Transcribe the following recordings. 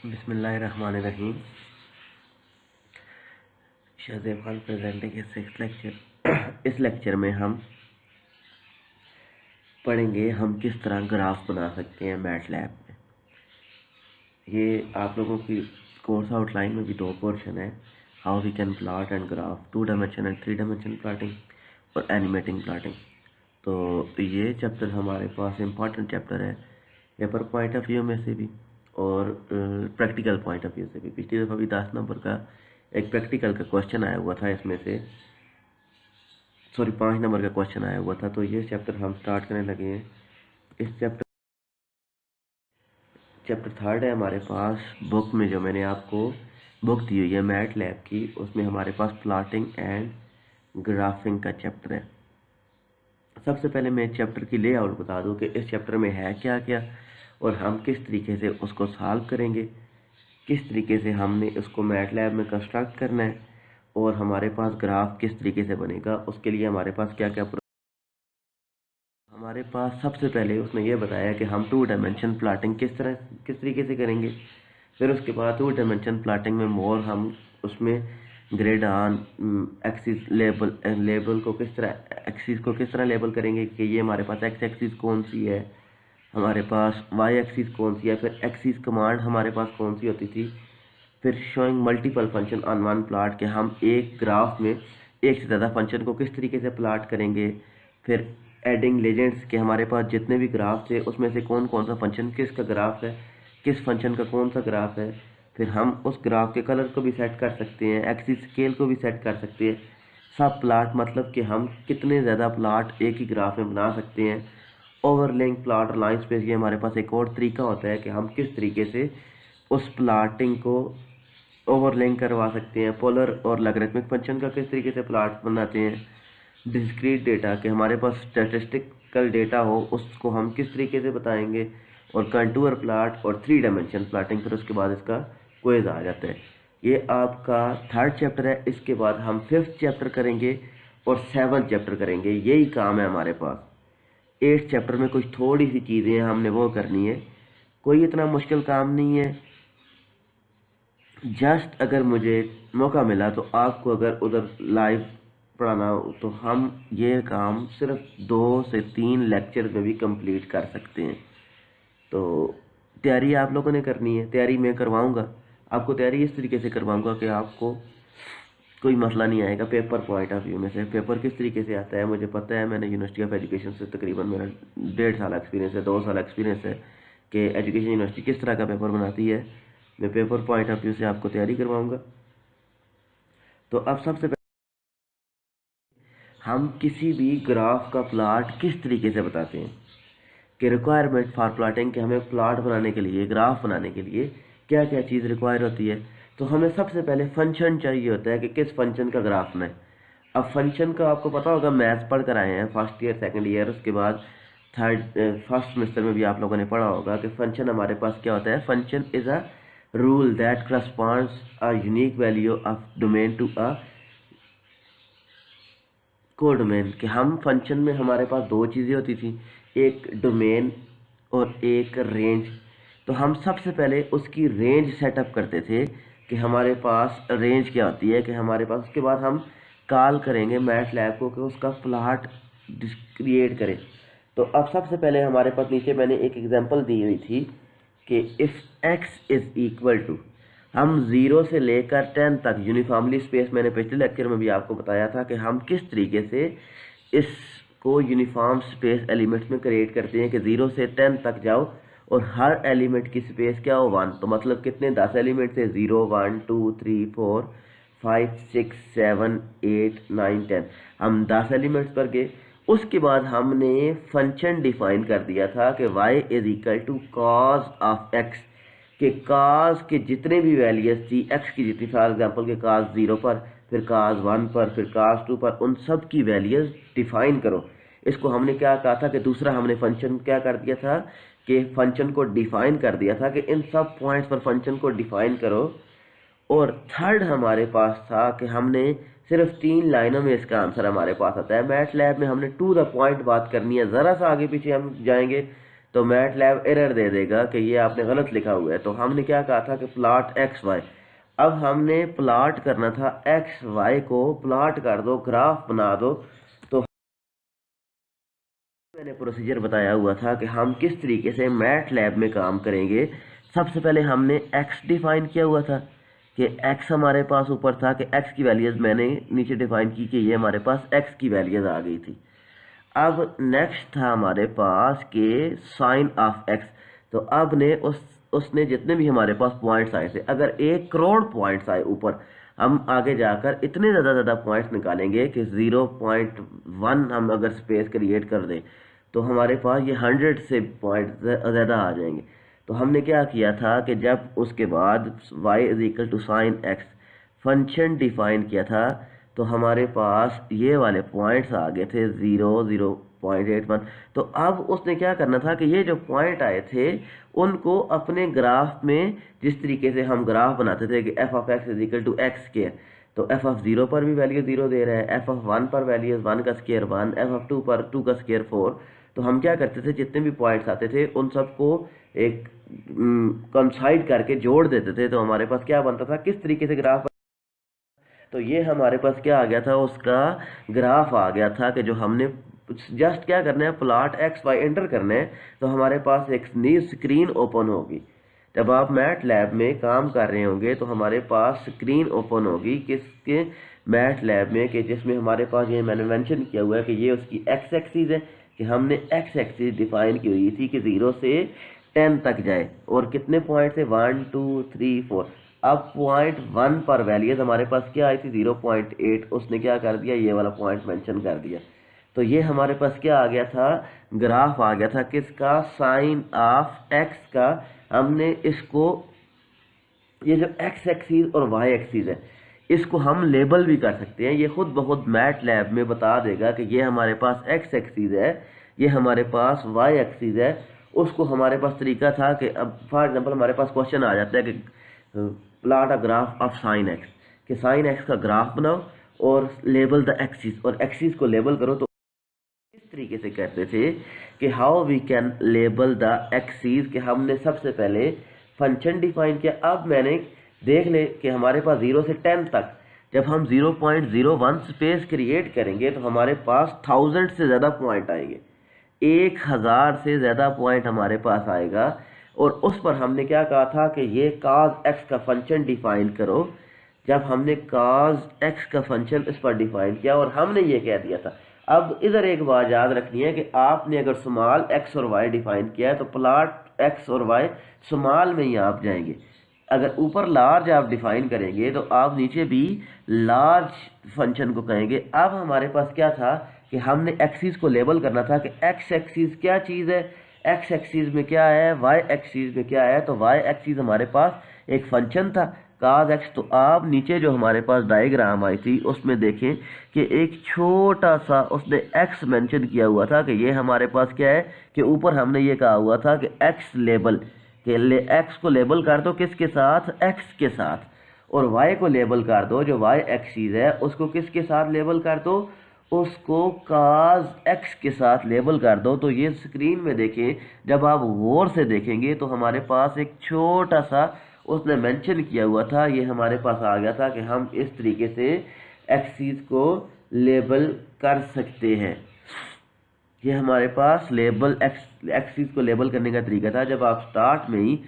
बिस्मिल्लाहिर्रहमानिर्रहीम। Shahzeb Khan presenting six lecture. इस lecture में हम पढ़ेंगे हम किस तरह ग्राफ बना सकते हैं मैटलैब में। ये आप लोगों की कोर्स आउटलाइन में भी 2 पोर्शन है, how we can plot and graph, 2 dimension and 3 dimension plotting और एनिमेटिंग प्लॉटिंग। तो ये चैप्टर हमारे पास इम्पॉर्टेंट चैप्टर है, पेपर पॉइंट ऑफ व्यू में से भी और प्रैक्टिकल पॉइंट ऑफ व्यू से भी। पिछली दफ़ा भी 10 नंबर का एक प्रैक्टिकल का क्वेश्चन आया हुआ था, इसमें से 5 नंबर का क्वेश्चन आया हुआ था। तो ये चैप्टर हम स्टार्ट करने लगे हैं। इस चैप्टर 3 है हमारे पास। बुक में जो मैंने आपको बुक दी हुई है मैटलैब की, उसमें हमारे पास प्लॉटिंग एंड ग्राफिंग का चैप्टर है। सबसे पहले मैं चैप्टर की लेआउट बता दूं कि इस चैप्टर में है क्या क्या और हम किस तरीके से उसको सॉल्व करेंगे, किस तरीके से हमने उसको मैटलैब में कंस्ट्रक्ट करना है और हमारे पास ग्राफ किस तरीके से बनेगा, उसके लिए हमारे पास क्या क्या हमारे पास। सबसे पहले उसने ये बताया कि हम 2 डायमेंशन प्लॉटिंग किस तरीके से करेंगे। फिर उसके बाद 2 डायमेंशन प्लॉटिंग में मोर हम उसमें ग्रिड ऑन एक्सिस लेबल को किस तरह एक्सिस को किस तरह लेबल करेंगे कि ये हमारे पास एक्स एक्सिस कौन सी है, हमारे पास वाई एक्सिस कौन सी है, फिर एक्सिस कमांड हमारे पास कौन सी होती थी, फिर showing multiple function on one plot के हम एक ग्राफ में एक से ज़्यादा फंक्शन को किस तरीके से प्लॉट करेंगे, फिर एडिंग लेजेंड्स के हमारे पास जितने भी ग्राफ थे उसमें से कौन कौन सा फंक्शन किसका ग्राफ है, किस फंक्शन का कौन सा ग्राफ है, फिर हम उस ग्राफ के कलर को भी सेट कर सकते हैं, एक्सिस स्केल को भी सेट कर सकते हैं। सब प्लॉट मतलब कि हम कितने ज़्यादा प्लॉट एक ही ग्राफ में बना सकते हैं। ओवरलेइंग प्लॉट और लाइन स्पेस, ये हमारे पास एक और तरीका होता है कि हम किस तरीके से उस प्लॉटिंग को ओवरलेइंग करवा सकते हैं। पोलर और लॉगरिथमिक फंक्शन का किस तरीके से प्लॉट बनाते हैं। डिस्क्रीट डेटा के हमारे पास स्टैटिस्टिकल डेटा हो उसको हम किस तरीके से बताएंगे, और कंटूर प्लॉट और 3 डायमेंशन प्लॉटिंग। फिर उसके बाद इसका क्विज आ जाता है। ये आपका 3rd चैप्टर है। इसके बाद हम 5th चैप्टर करेंगे और 7th चैप्टर करेंगे। यही काम है हमारे पास। 8th चैप्टर में कुछ थोड़ी सी चीज़ें हमने वो करनी है, कोई इतना मुश्किल काम नहीं है। जस्ट अगर मुझे मौका मिला तो आपको अगर उधर लाइव पढ़ाना हो तो हम ये काम सिर्फ 2 से 3 लेक्चर में भी कंप्लीट कर सकते हैं। तो तैयारी आप लोगों ने करनी है, तैयारी मैं करवाऊंगा आपको। तैयारी इस तरीके से करवाऊंगा कि आपको कोई मसला नहीं आएगा। पेपर पॉइंट ऑफ व्यू में से पेपर किस तरीके से आता है मुझे पता है। मैंने यूनिवर्सिटी ऑफ एजुकेशन से तकरीबन मेरा 1.5 साल एक्सपीरियंस है, 2 साल एक्सपीरियंस है कि एजुकेशन यूनिवर्सिटी किस तरह का पेपर बनाती है। मैं पेपर पॉइंट ऑफ व्यू से आपको तैयारी करवाऊंगा। तो अब सबसे पहले हम किसी भी ग्राफ का प्लॉट किस तरीके से बताते हैं कि रिक्वायरमेंट फॉर प्लॉटिंग, कि हमें प्लॉट बनाने के लिए, ग्राफ बनाने के लिए क्या क्या चीज़ रिक्वायर होती है। तो हमें सबसे पहले फंक्शन चाहिए होता है कि किस फंक्शन का ग्राफ बनाए। अब फंक्शन का आपको पता होगा, मैथ्स पढ़ कर आए हैं फर्स्ट ईयर सेकंड ईयर, उसके बाद फर्स्ट सेमेस्टर में भी आप लोगों ने पढ़ा होगा कि फंक्शन हमारे पास क्या होता है। Function is a rule that corresponds a unique value of domain to a codomain. कि हम फंक्शन में हमारे पास 2 चीज़ें होती थी, एक डोमेन और एक रेंज। तो हम सबसे पहले उसकी रेंज सेटअप करते थे कि हमारे पास रेंज क्या होती है, कि हमारे पास, उसके बाद हम कॉल करेंगे मैटलैब को कि उसका प्लॉट क्रिएट करें। तो अब सबसे पहले हमारे पास नीचे मैंने एक एग्जांपल दी हुई थी कि if x is equal to, हम 0 से लेकर 10 तक यूनिफॉर्मली स्पेस, मैंने पिछले लेक्चर में भी आपको बताया था कि हम किस तरीके से इसको यूनिफॉर्म स्पेस एलिमेंट्स में क्रिएट करते हैं कि 0 से 10 तक जाओ और हर एलिमेंट की स्पेस क्या हो 1। तो मतलब कितने 10 एलिमेंट्स है, 0 1 2 3 4 5 6 7 8 9 10। हम 10 एलिमेंट्स पर गए। उसके बाद हमने फंक्शन डिफाइन कर दिया था कि y is equal to cos of x, के काज के जितने भी वैल्यूज थी x की जितनी, फॉर एग्जांपल के काज 0 पर, फिर काज 1 पर, फिर काज 2 पर, उन सब की वैल्यूज डिफाइन करो। इसको हमने क्या कहा था कि दूसरा हमने फंक्शन क्या कर दिया था कि फंक्शन को डिफाइन कर दिया था कि इन सब पॉइंट्स पर फंक्शन को डिफाइन करो। और थर्ड हमारे पास था कि हमने सिर्फ 3 लाइनों में इसका आंसर हमारे पास आता है। मैट लैब में हमने टू द पॉइंट बात करनी है, ज़रा सा आगे पीछे हम जाएंगे तो मैटलैब एरर दे देगा कि ये आपने गलत लिखा हुआ है। तो हमने क्या कहा था कि प्लॉट एक्स वाई, अब हमने प्लॉट करना था एक्स वाई को, प्लॉट कर दो, ग्राफ बना दो। तो मैंने प्रोसीजर बताया हुआ था कि हम किस तरीके से मैटलैब में काम करेंगे। सबसे पहले हमने एक्स डिफाइन किया हुआ था कि एक्स हमारे पास ऊपर था कि एक्स की वैल्यूज़ मैंने नीचे डिफाइन की कि ये हमारे पास एक्स की वैल्यूज़ आ गई थी। अब नेक्स्ट था हमारे पास के साइन ऑफ एक्स। तो अब ने उसने जितने भी हमारे पास पॉइंट्स आए थे, अगर 1 करोड़ पॉइंट्स आए ऊपर, हम आगे जाकर इतने ज़्यादा पॉइंट्स निकालेंगे कि 0.1 हम अगर स्पेस क्रिएट कर दें तो हमारे पास ये 100 से पॉइंट ज़्यादा आ जाएंगे। तो हमने क्या किया था कि जब उसके बाद y is equal to sine x function define किया था, तो हमारे पास ये वाले पॉइंट्स आ गए थे 0.81। तो अब उसने क्या करना था कि ये जो पॉइंट आए थे उनको अपने ग्राफ में, जिस तरीके से हम ग्राफ बनाते थे कि f of x is equal to x square, तो एफ ऑफ 0 पर भी वैल्यू 0 दे रहा है, एफ ऑफ 1 पर वैल्यू 1 का स्क्वायर 1, एफ ऑफ 2 पर 2 का स्क्वायर 4। तो हम क्या करते थे, जितने भी पॉइंट्स आते थे उन सबको एक कंसाइड करके जोड़ देते थे, तो हमारे पास क्या बनता था, किस तरीके से ग्राफ। तो ये हमारे पास क्या आ गया था, उसका ग्राफ आ गया था कि जो हमने जस्ट क्या करना है, प्लॉट एक्स वाई एंटर करना है, तो हमारे पास एक नई स्क्रीन ओपन होगी। जब आप मैट लैब में काम कर रहे होंगे तो हमारे पास स्क्रीन ओपन होगी किसके, मैट लैब में, कि जिसमें हमारे पास ये मैंने मेंशन किया हुआ है कि ये उसकी एक्स एक्सिस है, कि हमने एक्स एक्सिस डिफाइन की हुई थी कि 0 से 10 तक जाए, और कितने पॉइंट थे, 1 2 3 4। अब पॉइंट 1 पर वैल्यूज हमारे पास क्या आई थी, 0.8। उसने क्या कर दिया, ये वाला पॉइंट मेंशन कर दिया। तो ये हमारे पास क्या आ गया था, ग्राफ आ गया था किसका, साइन ऑफ एक्स का। हमने इसको, ये जो एक्स एक्सिस और वाई एक्सिस है, इसको हम लेबल भी कर सकते हैं। ये खुद ब खुद मैट लैब में बता देगा कि ये हमारे पास एक्स एक्सिस है, ये हमारे पास वाई एक्सिस है। उसको हमारे पास तरीका था कि अब फॉर एग्जांपल हमारे पास क्वेश्चन आ जाता है कि plot a graph of sine x, कि साइन एक्स का ग्राफ बनाओ और लेबल द एक्सिस, और एक्सिस को लेबल करो। तो इस तरीके से करते थे कि how we can label the axis, कि हमने सबसे पहले फंक्शन डिफाइन किया। अब मैंने देख ले कि हमारे पास 0 से 10 तक जब हम 0.01 स्पेस क्रिएट करेंगे तो हमारे पास 1000 से ज़्यादा पॉइंट आएंगे, 1000 से ज़्यादा पॉइंट हमारे पास आएगा। और उस पर हमने क्या कहा था कि ये cos x का फंक्शन डिफाइन करो। जब हमने cos x का फंक्शन इस पर डिफाइन किया और हमने ये कह दिया था, अब इधर एक बात याद रखनी है कि आपने अगर स्मॉल x और y डिफाइन किया है तो प्लॉट x और y स्मॉल में ही आप जाएंगे। अगर ऊपर लार्ज आप डिफाइन करेंगे तो आप नीचे भी लार्ज फंक्शन को कहेंगे। अब हमारे पास क्या था कि हमने एक्सिस को लेबल करना था कि एक्स एक्सिस क्या चीज़ है, एक्स एक्सिस में क्या है, वाई एक्सिस में क्या है। तो वाई एक्सिस हमारे पास एक फंक्शन था cos x। तो आप नीचे जो हमारे पास डायग्राम आई थी उसमें देखें कि एक छोटा सा उसने x मेंशन किया हुआ था कि ये हमारे पास क्या है, कि ऊपर हमने ये कहा हुआ था कि x लेबल, कि x को लेबल कर दो किसके साथ, x के साथ, और y को लेबल कर दो, जो y एक्सिस है उसको किसके साथ लेबल कर दो, उसको cos x के साथ लेबल कर दो। तो ये स्क्रीन में देखें, जब आप गौर से देखेंगे तो हमारे पास एक छोटा सा उसने मेंशन किया हुआ था, ये हमारे पास आ गया था कि हम इस तरीके से एक्सिस को लेबल कर सकते हैं। ये हमारे पास लेबल एक्सिस को लेबल करने का तरीका था। जब आप स्टार्ट में ही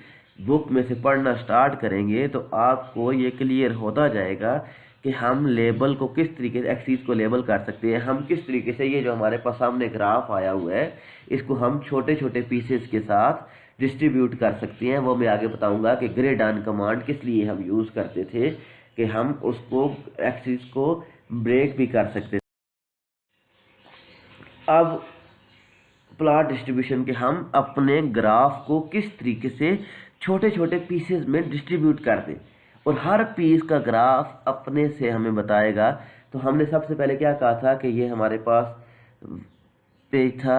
बुक में से पढ़ना स्टार्ट करेंगे तो आपको ये क्लियर होता जाएगा कि हम लेबल को किस तरीके से, एक्सिस को लेबल कर सकते हैं। हम किस तरीके से, ये जो हमारे पास सामने ग्राफ आया हुआ है इसको हम छोटे छोटे पीसेस के साथ डिस्ट्रीब्यूट कर सकते हैं। वो मैं आगे बताऊंगा कि ग्रिड ऑन कमांड किस लिए हम यूज़ करते थे, कि हम उसको एक्सिस को ब्रेक भी कर सकते थे। अब प्लॉट डिस्ट्रीब्यूशन के हम अपने ग्राफ को किस तरीके से छोटे छोटे पीसेस में डिस्ट्रीब्यूट कर दें और हर पीस का ग्राफ अपने से हमें बताएगा। तो हमने सबसे पहले क्या कहा था कि ये हमारे पास पेज था,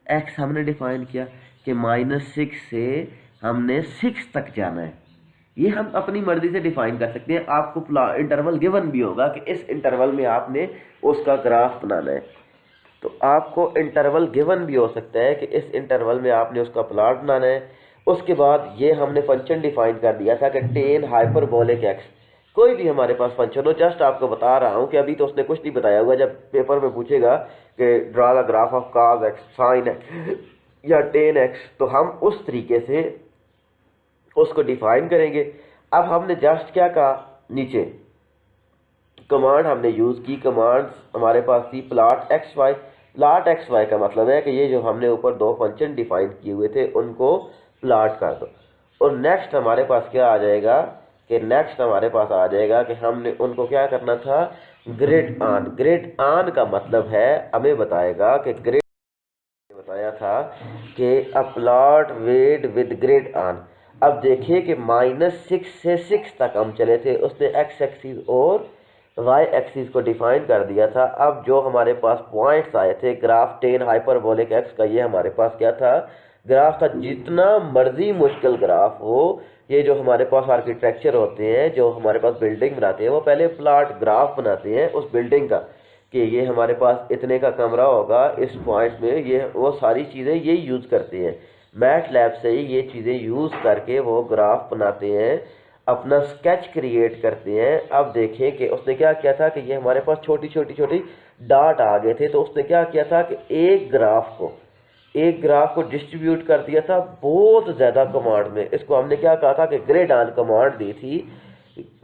एक्स हमने डिफाइन किया कि -6 से हमने 6 तक जाना है। ये हम अपनी मर्जी से डिफाइन कर सकते हैं। आपको इंटरवल गिवन भी होगा कि इस इंटरवल में आपने उसका ग्राफ बनाना है। तो आपको इंटरवल गिवन भी हो सकता है कि इस इंटरवल में आपने उसका प्लॉट बनाना है। उसके बाद ये हमने फंक्शन डिफाइन कर दिया था कि टेन हाइपरबोलिक एक्स, कोई भी हमारे पास फंक्शन हो, जस्ट आपको बता रहा हूँ कि अभी तो उसने कुछ नहीं बताया हुआ। जब पेपर में पूछेगा कि draw the graph of cos x sin x या टेन एक्स, तो हम उस तरीके से उसको डिफाइन करेंगे। अब हमने जस्ट क्या कहा, नीचे कमांड हमने यूज़ की, कमांड हमारे पास थी plot x y. Plot x y का मतलब है कि ये जो हमने ऊपर दो फंक्शन डिफाइन किए हुए थे उनको प्लॉट कर दो। और नेक्स्ट हमारे पास क्या आ जाएगा कि नेक्स्ट हमारे पास आ जाएगा कि हमने उनको क्या करना था, ग्रिड ऑन। ग्रिड ऑन का मतलब है, हमें बताएगा कि ग्रिड बताया था कि a plot wait with grid on. अब देखिए कि -6 से 6 तक हम चले थे, उसने एक्स एक्सिस और वाई एक्सिस को डिफाइन कर दिया था। अब जो हमारे पास पॉइंट्स आए थे, ग्राफ टेन हाइपरबोलिक एक्स का, ये हमारे पास क्या था, ग्राफ था। जितना मर्जी मुश्किल ग्राफ हो, ये जो हमारे पास आर्किटेक्चर होते हैं, जो हमारे पास बिल्डिंग बनाते हैं, वो पहले प्लॉट ग्राफ बनाते हैं उस बिल्डिंग का कि ये हमारे पास इतने का कमरा होगा इस पॉइंट में, ये वो सारी चीज़ें ये यूज़ करते हैं। मैट लैब से ही ये चीज़ें यूज़ करके वो ग्राफ बनाते हैं, अपना स्केच क्रिएट करते हैं। अब देखें कि उसने क्या किया था कि ये हमारे पास छोटी छोटी डाट आ गए थे, तो उसने क्या किया था कि एक ग्राफ को डिस्ट्रीब्यूट कर दिया था बहुत ज़्यादा कमांड में। इसको हमने क्या कहा था कि ग्रिड ऑन कमांड दी थी।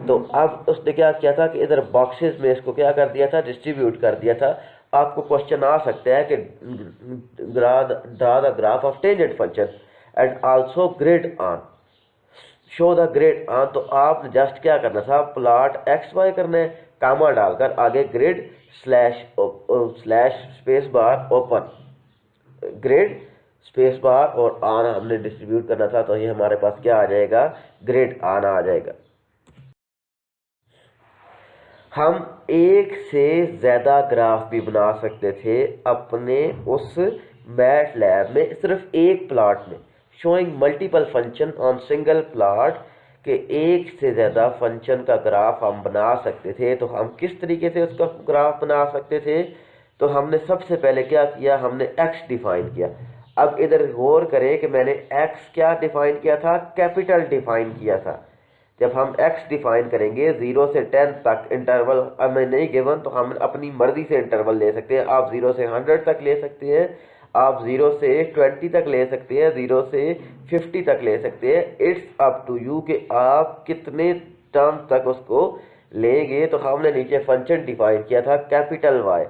तो अब उसने क्या किया था कि इधर बॉक्सेस में इसको क्या कर दिया था, डिस्ट्रीब्यूट कर दिया था। आपको क्वेश्चन आ सकता है कि draw the graph of tangent function and also grid on, show the grid on. तो आपने जस्ट क्या करना था, प्लॉट एक्स वाई करना है, कामा डालकर आगे grid slash space bar open, grid space bar और ऑन हमने डिस्ट्रीब्यूट करना था। तो ये हमारे पास क्या आ जाएगा, ग्रिड ऑन आ जाएगा। हम एक से ज़्यादा ग्राफ भी बना सकते थे अपने उस मैट लैब में, सिर्फ एक प्लॉट में, showing multiple function on single plot के एक से ज़्यादा फंक्शन का ग्राफ हम बना सकते थे। तो हम किस तरीके से उसका ग्राफ बना सकते थे, तो हमने सबसे पहले क्या किया, हमने एक्स डिफाइन किया। अब इधर गौर करें कि मैंने एक्स क्या डिफाइन किया था, कैपिटल डिफाइन किया था। जब हम x डिफाइन करेंगे 0 से 10 तक, इंटरवल हमें नहीं गिवन तो हम अपनी मर्जी से इंटरवल ले सकते हैं। आप 0 से 100 तक ले सकते हैं, आप 0 से 20 तक ले सकते हैं, 0 से 50 तक ले सकते हैं। इट्स अप टू यू कि आप कितने टर्म तक उसको लेंगे। तो हमने नीचे फंक्शन डिफाइन किया था capital y,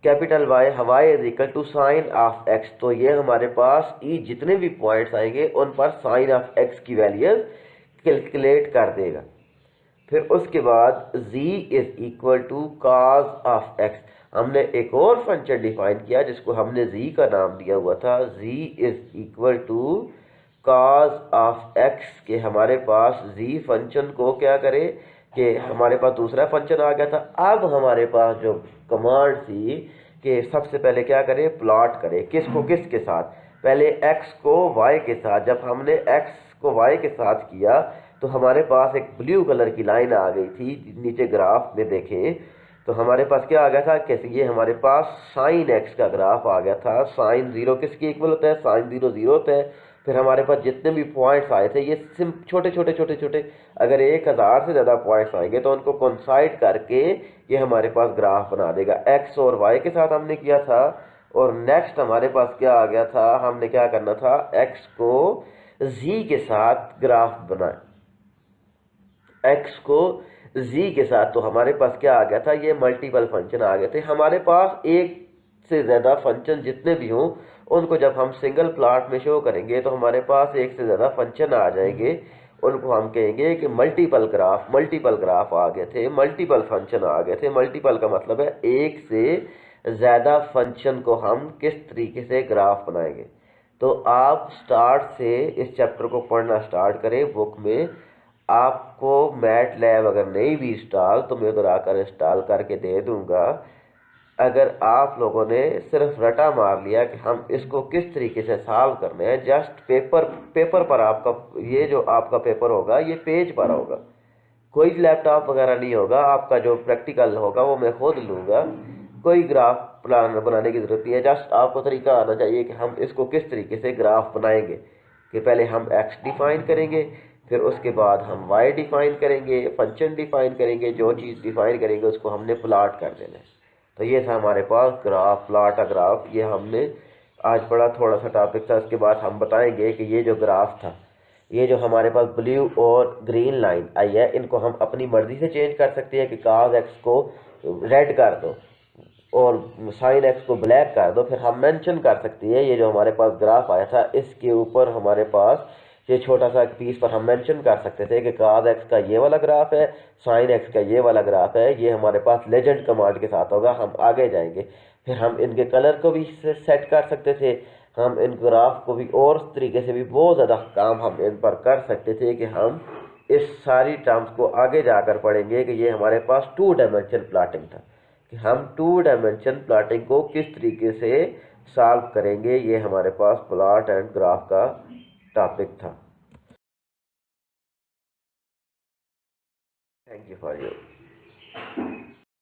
capital y is equal to sine of x। तो ये हमारे पास जितने भी पॉइंट्स आएंगे उन पर साइन ऑफ x की वैल्यूज कैलकुलेट कर देगा। फिर उसके बाद z is equal to cos of x, हमने एक और फंक्शन डिफाइन किया जिसको हमने z का नाम दिया हुआ था, z is equal to cos of x के हमारे पास z फंक्शन को क्या करे कि हमारे पास दूसरा फंक्शन आ गया था। अब हमारे पास जो कमांड थी कि सबसे पहले क्या करे, प्लॉट करे, किसको किसके साथ, पहले x को y के साथ। जब हमने x को y के साथ किया तो हमारे पास एक ब्लू कलर की लाइन आ गई थी, नीचे ग्राफ में देखें तो हमारे पास क्या आ गया था, कैसे ये हमारे पास साइन x का ग्राफ आ गया था। साइन 0 किसके इक्वल होता है, साइन 0 0 होता है। फिर हमारे पास जितने भी पॉइंट्स आए थे ये छोटे छोटे अगर 1000 से ज़्यादा पॉइंट्स आएंगे तो उनको कोइंसाइड करके ये हमारे पास ग्राफ बना देगा। x और y के साथ हमने किया था। और नेक्स्ट हमारे पास क्या आ गया था, हमने क्या करना था, x को z के साथ ग्राफ बनाए, x को z के साथ। तो हमारे पास क्या आ गया था, ये मल्टीपल फंक्शन आ गए थे। हमारे पास एक से ज़्यादा फंक्शन जितने भी हों उनको जब हम सिंगल प्लॉट में शो करेंगे तो हमारे पास एक से ज़्यादा फंक्शन आ जाएंगे, उनको हम कहेंगे कि मल्टीपल ग्राफ आ गए थे, मल्टीपल फंक्शन आ गए थे। मल्टीपल का मतलब है एक से ज़्यादा फंक्शन को हम किस तरीके से ग्राफ बनाएंगे। तो आप स्टार्ट से इस चैप्टर को पढ़ना स्टार्ट करें बुक में। आपको मैट लैब अगर नहीं भी इंस्टॉल तो मैं उधर आकर इंस्टॉल करके दे दूंगा। अगर आप लोगों ने सिर्फ रटा मार लिया कि हम इसको किस तरीके से सॉल्व करने हैं, जस्ट पेपर पर आपका ये जो आपका पेपर होगा ये पेज पर होगा, कोई लैपटॉप वगैरह नहीं होगा। आपका जो प्रैक्टिकल होगा वो मैं खुद लूँगा, कोई ग्राफ प्लान बनाने की ज़रूरत नहीं है, जस्ट आपको तरीका आना चाहिए कि हम इसको किस तरीके से ग्राफ बनाएंगे। कि पहले हम एक्स डिफाइन करेंगे, फिर उसके बाद हम वाई डिफाइन करेंगे, फंक्शन डिफाइन करेंगे, जो चीज़ डिफाइन करेंगे उसको हमने प्लाट कर देना है। तो ये था हमारे पास ग्राफ, प्लाट अ ग्राफ, ये हमने आज पढ़ा, थोड़ा सा टॉपिक था। उसके बाद हम बताएंगे कि ये जो ग्राफ था, ये जो हमारे पास ब्लू और ग्रीन लाइन आई है, इनको हम अपनी मर्जी से चेंज कर सकते हैं कि cos x को रेड कर दो और sin x को ब्लैक कर दो। फिर हम मेंशन कर सकते हैं ये जो हमारे पास ग्राफ आया था, इसके ऊपर हमारे पास ये छोटा सा पीस पर हम मेंशन कर सकते थे कि cos x का ये वाला ग्राफ है, sin x का ये वाला ग्राफ है। ये हमारे पास लेजेंड कमांड के साथ होगा, हम आगे जाएंगे। फिर हम इनके कलर को भी सेट कर सकते थे, हम इन ग्राफ को भी और तरीके से भी बहुत ज़्यादा काम हम इन पर कर सकते थे कि हम इस सारी टर्म्स को आगे जाकर पढ़ेंगे। कि ये हमारे पास 2 डायमेंशन प्लॉटिंग था, कि हम 2 डायमेंशन प्लॉटिंग को किस तरीके से सॉल्व करेंगे। ये हमारे पास प्लॉट एंड ग्राफ का टॉपिक था। Thank you for you.